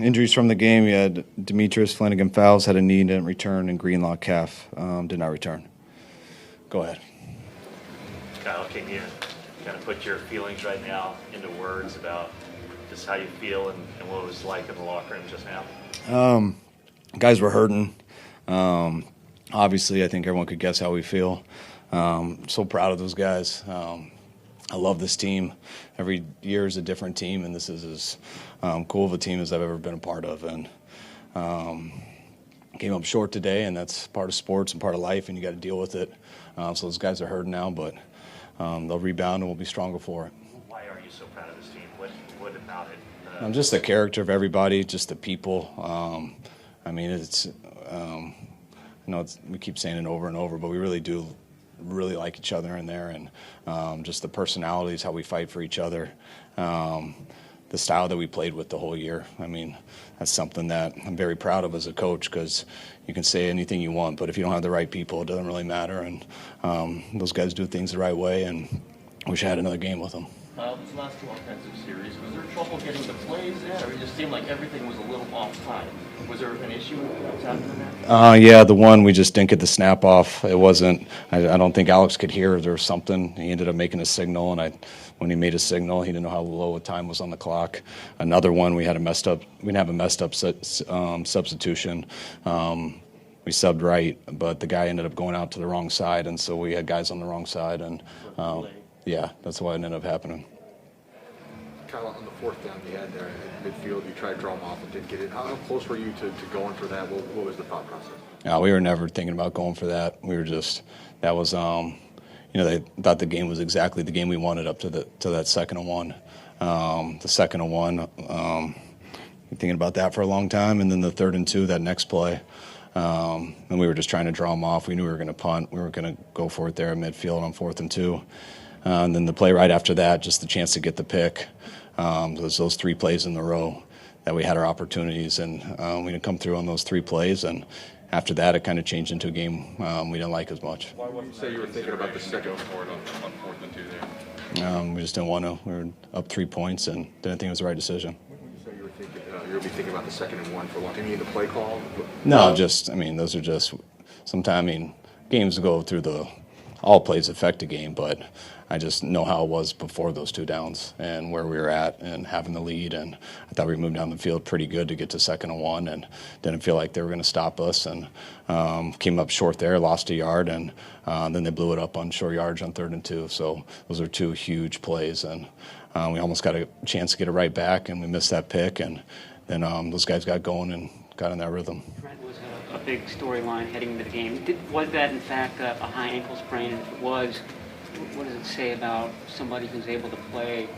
Injuries from the game, you had Demetrius Flanagan Fowles had a knee, didn't return, and Greenlaw calf did not return. Go ahead. Kyle, can you kind of put your feelings right now into words about just how you feel and what it was like in the locker room just now? Guys were hurting. Obviously, I think everyone could guess how we feel. So proud of those guys. I love this team. Every year is a different team, and this is as cool of a team as I've ever been a part of. And came up short today, and that's part of sports and part of life, and you got to deal with it. So those guys are hurting now, but they'll rebound and we'll be stronger for it. Why are you so proud of this team? What about it? Just the character of everybody, just the people. I mean, it's we keep saying it over and over, but we really do really like each other in there, and just the personalities, how we fight for each other, the style that we played with the whole year. I mean, that's something that I'm very proud of as a coach, because you can say anything you want, but if you don't have the right people, it doesn't really matter. And those guys do things the right way, and I wish I had another game with them. These last two offensive series, was there trouble getting the plays in, or it just seemed like everything was a little off time? Was there an issue that was happening there? Yeah, the one we just didn't get the snap off. It wasn't. I don't think Alex could hear. There was something. He ended up making a signal, and when he made a signal, he didn't know how low a time was on the clock. Another one, we had a messed up. We didn't have a messed up substitution. We subbed right, but the guy ended up going out to the wrong side, and so we had guys on the wrong side, and yeah, that's why it ended up happening. Kyle, on the fourth down you had there in midfield, you tried to draw him off and didn't get it. How close were you to going for that? What was the thought process? We were never thinking about going for that. We were just, that was, they thought the game was exactly the game we wanted up to that 2nd and 1. The 2nd and 1, thinking about that for a long time, and then the 3rd and 2, that next play. And we were just trying to draw them off. We knew we were going to punt. We were going to go for it there at midfield on 4th and 2. And then the play right after that, just the chance to get the pick. Those 3 plays in a row that we had our opportunities, and we didn't come through on those 3 plays. And after that, it kind of changed into a game we didn't like as much. Why would you say you were thinking about the second for it on 4th and 2 there? We just didn't want to. We were up 3 points and didn't think it was the right decision. When you say you were thinking, you were thinking about the 2nd and 1 for a long time. You mean the play call? No, those are just sometimes. Games go through all plays affect a game, but I just know how it was before those 2 downs and where we were at and having the lead. And I thought we moved down the field pretty good to get to 2nd and 1 and didn't feel like they were going to stop us, and came up short there, lost a yard, and then they blew it up on short yards on 3rd and 2. So those are 2 huge plays, and we almost got a chance to get it right back, and we missed that pick, and then those guys got going and got in that rhythm. Trent was a big storyline heading into the game. Was that, in fact, a high ankle sprain? And if it was, what does it say about somebody who's able to play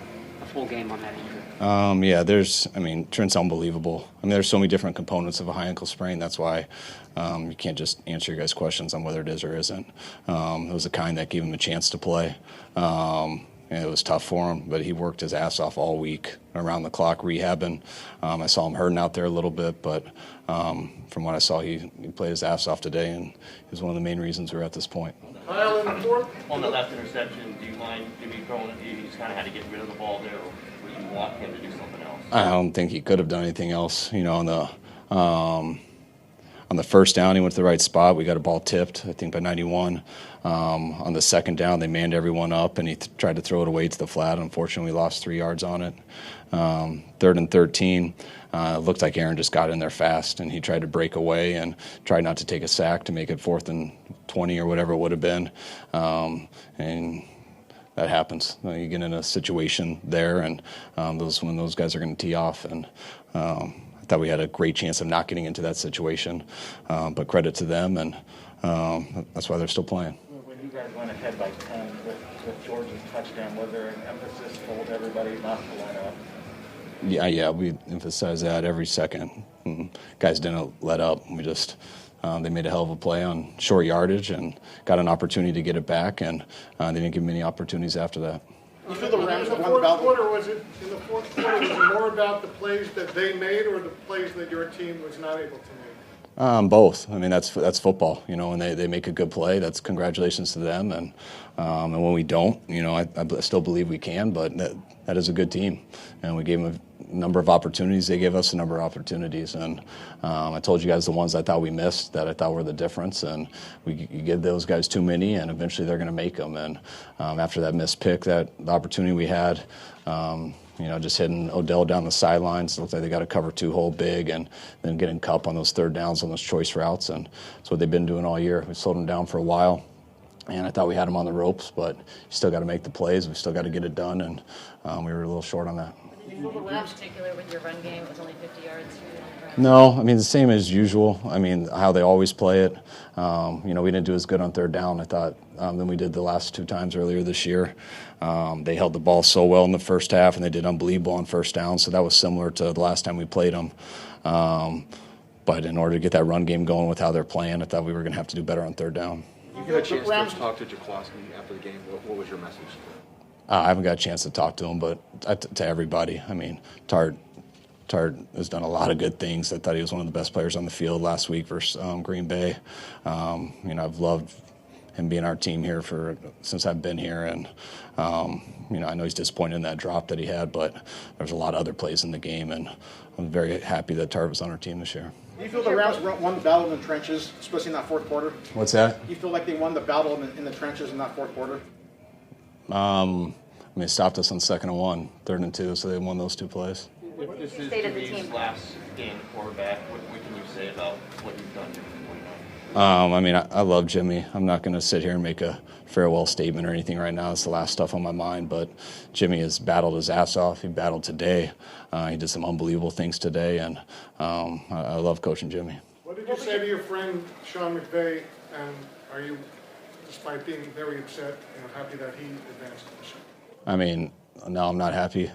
a full game on that injury? Yeah, Trent's unbelievable. There's so many different components of a high ankle sprain. That's why you can't just answer your guys' questions on whether it is or isn't. It was the kind that gave him a chance to play. And it was tough for him, but he worked his ass off all week around the clock rehabbing. I saw him hurting out there a little bit, but from what I saw, he played his ass off today, and he was one of the main reasons we're at this point. Kyle, in the 4th? On the last interception, do you mind maybe throwing it? You just kind of had to get rid of the ball there, or would you want him to do something else? I don't think he could have done anything else. On the 1st down, he went to the right spot. We got a ball tipped, I think, by 91. On the 2nd down, they manned everyone up, and he tried to throw it away to the flat. Unfortunately, we lost 3 yards on it. 3rd and 13, it looked like Aaron just got in there fast, and he tried to break away and tried not to take a sack to make it 4th and 20 or whatever it would have been. And that happens. You get in a situation there, and when those guys are going to tee off. And I thought we had a great chance of not getting into that situation, but credit to them, and that's why they're still playing. When you guys went ahead by 10 with George's touchdown, was there an emphasis told everybody not to line up? Yeah, we emphasize that every second. Guys didn't let up. They made a hell of a play on short yardage and got an opportunity to get it back, and they didn't give many opportunities after that. In the fourth quarter, was it more about the plays that they made or the plays that your team was not able to make? Both. I mean, that's football, you know. When they make a good play, that's congratulations to them. And when we don't, you know, I still believe we can. But that is a good team, and we gave them a number of opportunities. They gave us a number of opportunities, and I told you guys the ones I thought we missed that I thought were the difference. And you give those guys too many, and eventually they're going to make them. And after that missed pick, the opportunity we had. You know, just hitting Odell down the sidelines. It looks like they got to cover 2 hole big, and then getting Kupp on those third downs on those choice routes. And that's what they've been doing all year. We slowed them down for a while, and I thought we had them on the ropes, but you still got to make the plays. We still got to get it done, and we were a little short on that. In particular with your run game, it was only 50 yards. No, I mean, the same as usual. I mean, how they always play it. You know, we didn't do as good on third down, I thought, than we did the last 2 times earlier this year. They held the ball so well in the first half, and they did unbelievable on first down, so that was similar to the last time we played them. But in order to get that run game going with how they're playing, I thought we were going to have to do better on third down. You got a chance to talk to Jaklowski after the game. What was your message? I haven't got a chance to talk to him, but to everybody. I mean, Tart has done a lot of good things. I thought he was one of the best players on the field last week versus Green Bay. You know, I've loved him being our team here since I've been here, and you know, I know he's disappointed in that drop that he had, but there's a lot of other plays in the game, and I'm very happy that Tart was on our team this year. Do you feel the Rams won the battle in the trenches, especially in that fourth quarter? What's that? Do you feel like they won the battle in the trenches in that fourth quarter? I mean, they stopped us on 2nd and 1, 3rd and 2, so they won those 2 plays. This is Jimmy's last game quarterback. What can you say about what you've done differently? I mean, I love Jimmy. I'm not going to sit here and make a farewell statement or anything right now. It's the last stuff on my mind. But Jimmy has battled his ass off. He battled today. He did some unbelievable things today, and I love coaching Jimmy. What did you say to your friend Sean McVay? And are you, despite being very upset, happy that he advanced to the show? I mean, no, I'm not happy.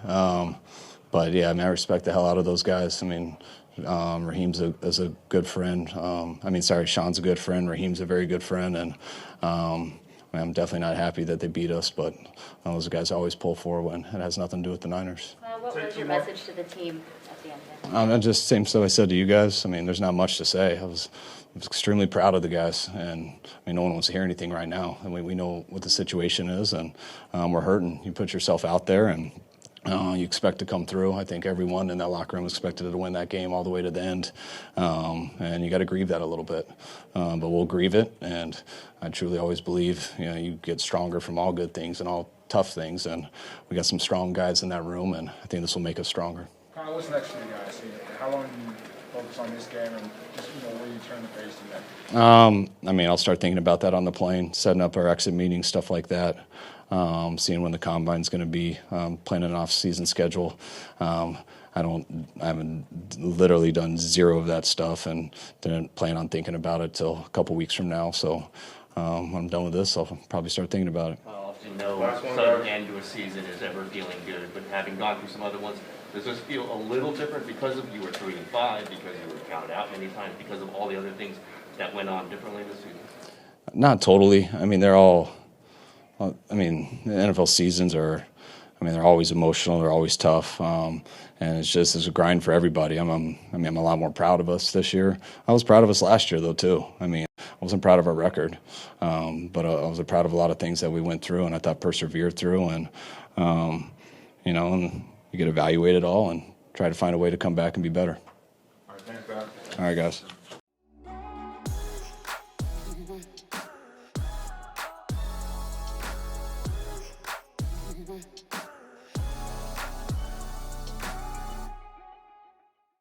But yeah, I mean, I respect the hell out of those guys. I mean, Raheem's is a good friend. Sean's a good friend. Raheem's a very good friend, and I'm definitely not happy that they beat us. But those guys always pull for when it has nothing to do with the Niners. What was your message to the team at the end? Just same stuff I said to you guys. I mean, there's not much to say. I was extremely proud of the guys, and I mean, no one wants to hear anything right now. I mean, we know what the situation is, and we're hurting. You put yourself out there, and you expect to come through. I think everyone in that locker room expected to win that game all the way to the end, and you got to grieve that a little bit. But we'll grieve it, and I truly always believe you get stronger from all good things and all tough things, and we got some strong guys in that room, and I think this will make us stronger. Kyle, what's next for you guys? How long do you focus on this game and just where you turn the face to that? I mean, I'll start thinking about that on the plane, setting up our exit meetings, stuff like that. Seeing when the combine's going to be, planning an off-season schedule. I haven't literally done zero of that stuff, and didn't plan on thinking about it till a couple weeks from now. So when I'm done with this, I'll probably start thinking about it. Often no sudden end to a season is ever feeling good, but having gone through some other ones, does this feel a little different because of you were 3-5, because you were counted out many times, because of all the other things that went on differently this season? Not totally. I mean, the NFL seasons they're always emotional. They're always tough. And it's a grind for everybody. I'm a lot more proud of us this year. I was proud of us last year, though, too. I mean, I wasn't proud of our record, but I was proud of a lot of things that we went through and I thought persevered through. And, and you get evaluated all and try to find a way to come back and be better. All right, thanks, Brad. All right, guys.